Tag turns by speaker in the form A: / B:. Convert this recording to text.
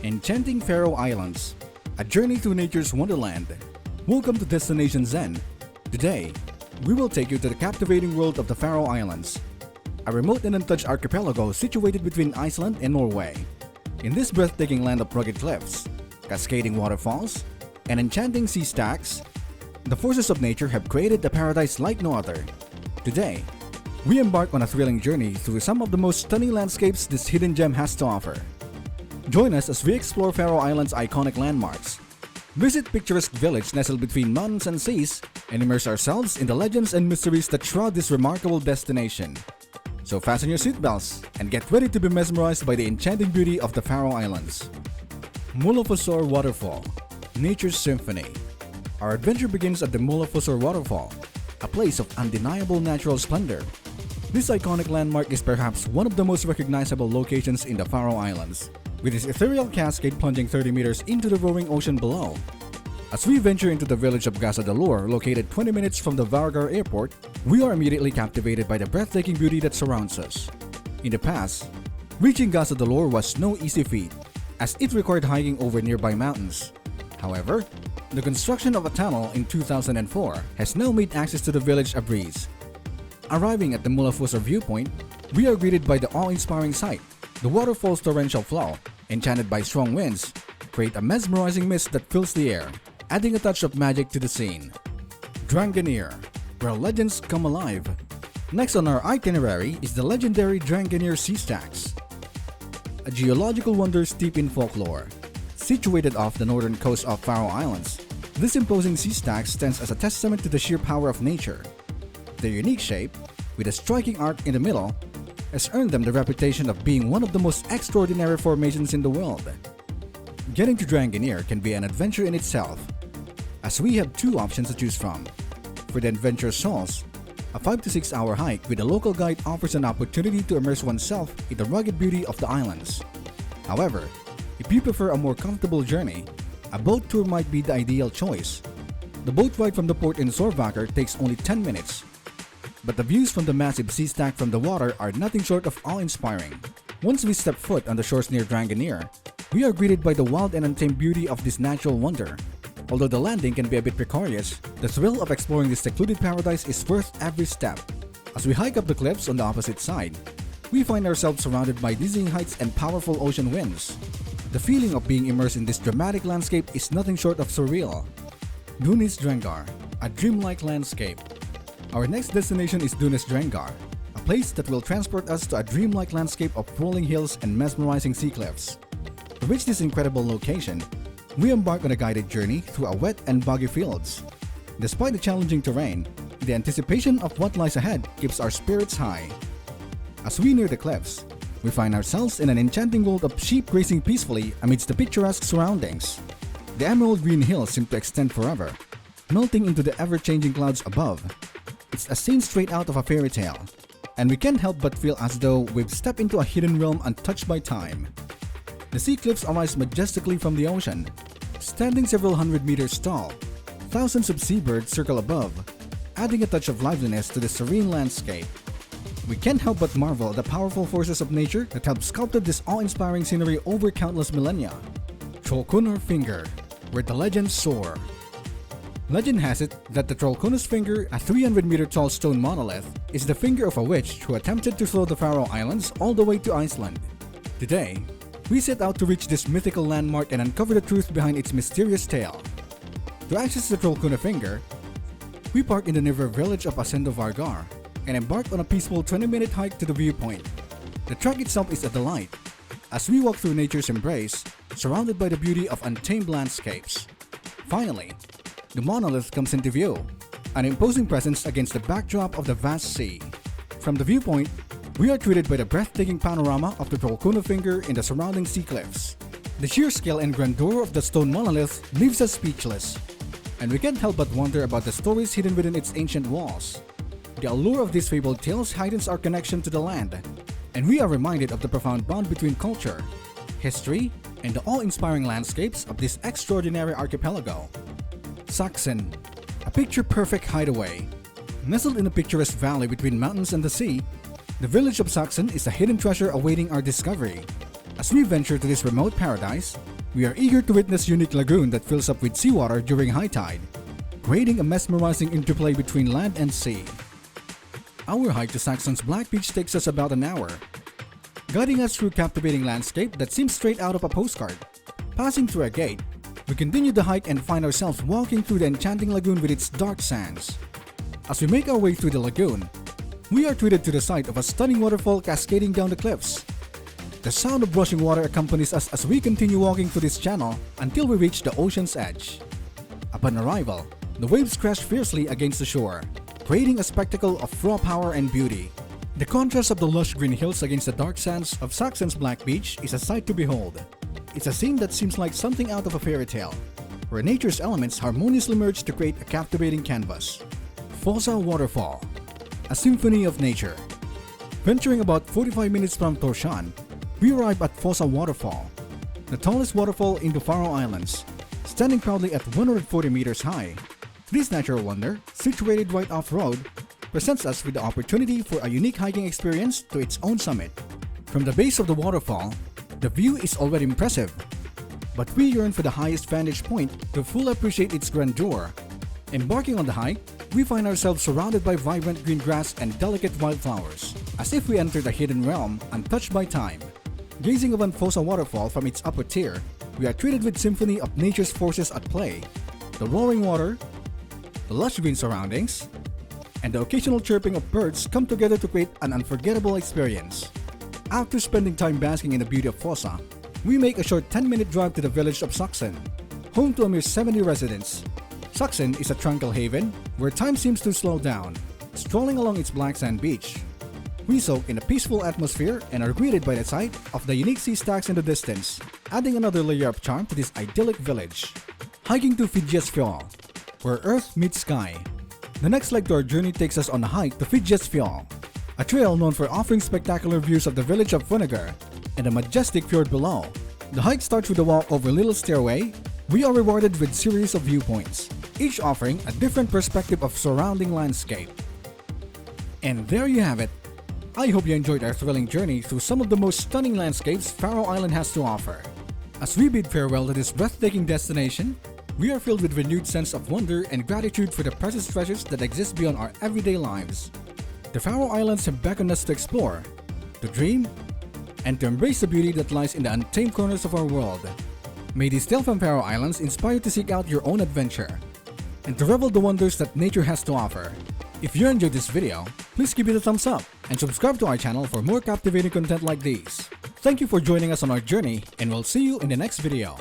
A: Enchanting Faroe Islands, a journey through nature's wonderland. Welcome to Destination Zen. Today, we will take you to the captivating world of the Faroe Islands, a remote and untouched archipelago situated between Iceland and Norway. In this breathtaking land of rugged cliffs, cascading waterfalls, and enchanting sea stacks, the forces of nature have created a paradise like no other. Today, we embark on a thrilling journey through some of the most stunning landscapes this hidden gem has to offer. Join us as we explore Faroe Islands' iconic landmarks, visit picturesque village nestled between mountains and seas, and immerse ourselves in the legends and mysteries that shroud this remarkable destination. So fasten your seatbelts and get ready to be mesmerized by the enchanting beauty of the Faroe Islands. Mullafosor Waterfall, Nature's Symphony. Our adventure begins at the Mullafosor Waterfall, a place of undeniable natural splendor. This iconic landmark is perhaps one of the most recognizable locations in the Faroe Islands, with its ethereal cascade plunging 30 meters into the roaring ocean below. As we venture into the village of Gassadalur, located 20 minutes from the Vargar airport, we are immediately captivated by the breathtaking beauty that surrounds us. In the past, reaching Gassadalur was no easy feat, as it required hiking over nearby mountains. However, the construction of a tunnel in 2004 has now made access to the village a breeze. Arriving at the Mullafosor viewpoint, we are greeted by the awe-inspiring sight. The waterfall's torrential flow, enchanted by strong winds, create a mesmerizing mist that fills the air, adding a touch of magic to the scene. Dranganir, where legends come alive. Next on our itinerary is the legendary Dranganir Sea Stacks, a geological wonder steeped in folklore. Situated off the northern coast of Faroe Islands, this imposing sea stack stands as a testament to the sheer power of nature. Their unique shape, with a striking arc in the middle, has earned them the reputation of being one of the most extraordinary formations in the world. Getting to Dranganir can be an adventure in itself, as we have two options to choose from. For the adventurous souls, a 5 to 6 hour hike with a local guide offers an opportunity to immerse oneself in the rugged beauty of the islands. However, if you prefer a more comfortable journey, a boat tour might be the ideal choice. The boat ride from the port in Sorvaker takes only 10 minutes, but the views from the massive sea stack from the water are nothing short of awe-inspiring. Once we step foot on the shores near Dranganir, we are greeted by the wild and untamed beauty of this natural wonder. Although the landing can be a bit precarious, the thrill of exploring this secluded paradise is worth every step. As we hike up the cliffs on the opposite side, we find ourselves surrounded by dizzying heights and powerful ocean winds. The feeling of being immersed in this dramatic landscape is nothing short of surreal. Dunis Drengar, a dreamlike landscape. Our next destination is Dunis Drengar, a place that will transport us to a dreamlike landscape of rolling hills and mesmerizing sea cliffs. To reach this incredible location, we embark on a guided journey through a wet and boggy fields. Despite the challenging terrain, the anticipation of what lies ahead keeps our spirits high. As we near the cliffs, we find ourselves in an enchanting world of sheep grazing peacefully amidst the picturesque surroundings. The emerald green hills seem to extend forever, melting into the ever-changing clouds above. It's a scene straight out of a fairy tale, and we can't help but feel as though we've stepped into a hidden realm untouched by time. The sea cliffs arise majestically from the ocean, standing several hundred meters tall. Thousands of seabirds circle above, adding a touch of liveliness to the serene landscape. We can't help but marvel at the powerful forces of nature that have sculpted this awe-inspiring scenery over countless millennia. Trollkunnar Finger, where the legends soar. Legend has it that the Trollkunnar's Finger, a 300-meter tall stone monolith, is the finger of a witch who attempted to throw the Faroe Islands all the way to Iceland. Today, we set out to reach this mythical landmark and uncover the truth behind its mysterious tale. To access the Trollkunnar Finger, we park in the nearby village of Asendovargar and embark on a peaceful 20-minute hike to the viewpoint. The trek itself is a delight, as we walk through nature's embrace, surrounded by the beauty of untamed landscapes. Finally, the monolith comes into view, an imposing presence against the backdrop of the vast sea. From the viewpoint, we are treated by the breathtaking panorama of the Trollkunnar Finger and the surrounding sea cliffs. The sheer scale and grandeur of the stone monolith leaves us speechless, and we can't help but wonder about the stories hidden within its ancient walls. The allure of these fabled tales heightens our connection to the land, and we are reminded of the profound bond between culture, history, and the awe-inspiring landscapes of this extraordinary archipelago. Saksen, a picture-perfect hideaway. Nestled in a picturesque valley between mountains and the sea, the village of Saksen is a hidden treasure awaiting our discovery. As we venture to this remote paradise, we are eager to witness unique lagoon that fills up with seawater during high tide, creating a mesmerizing interplay between land and sea. Our hike to Saxon's Black Beach takes us about an hour, guiding us through captivating landscape that seems straight out of a postcard. Passing through a gate, we continue the hike and find ourselves walking through the enchanting lagoon with its dark sands. As we make our way through the lagoon, we are treated to the sight of a stunning waterfall cascading down the cliffs. The sound of rushing water accompanies us as we continue walking through this channel until we reach the ocean's edge. Upon arrival, the waves crash fiercely against the shore, creating a spectacle of raw power and beauty. The contrast of the lush green hills against the dark sands of Saxon's Black Beach is a sight to behold. It's a scene that seems like something out of a fairy tale, where nature's elements harmoniously merge to create a captivating canvas. Fossa Waterfall, a symphony of nature. Venturing about 45 minutes from Tórshavn, we arrive at Fossa Waterfall, the tallest waterfall in the Faroe Islands, standing proudly at 140 meters high. This natural wonder, situated right off-road, presents us with the opportunity for a unique hiking experience to its own summit. From the base of the waterfall, the view is already impressive, but we yearn for the highest vantage point to fully appreciate its grandeur. Embarking on the hike, we find ourselves surrounded by vibrant green grass and delicate wildflowers, as if we entered a hidden realm untouched by time. Gazing upon Fossa Waterfall from its upper tier, we are treated with symphony of nature's forces at play. The roaring water, the lush green surroundings, and the occasional chirping of birds come together to create an unforgettable experience. After spending time basking in the beauty of Fossa, we make a short 10-minute drive to the village of Saxon, home to a mere 70 residents. Saxon is a tranquil haven where time seems to slow down. Strolling along its black sand beach, we soak in a peaceful atmosphere and are greeted by the sight of the unique sea stacks in the distance, adding another layer of charm to this idyllic village. Hiking to Fitjesfjall, where earth meets sky. The next leg to our journey takes us on a hike to Fitjesfjall, a trail known for offering spectacular views of the village of Funnegar and the majestic fjord below. The hike starts with a walk over a little stairway. We are rewarded with a series of viewpoints, each offering a different perspective of surrounding landscape. And there you have it. I hope you enjoyed our thrilling journey through some of the most stunning landscapes Faroe Island has to offer. As we bid farewell to this breathtaking destination, we are filled with renewed sense of wonder and gratitude for the precious treasures that exist beyond our everyday lives. The Faroe Islands have beckoned us to explore, to dream, and to embrace the beauty that lies in the untamed corners of our world. May this tale from Faroe Islands inspire you to seek out your own adventure and to revel the wonders that nature has to offer. If you enjoyed this video, please give it a thumbs up and subscribe to our channel for more captivating content like these. Thank you for joining us on our journey, and we'll see you in the next video.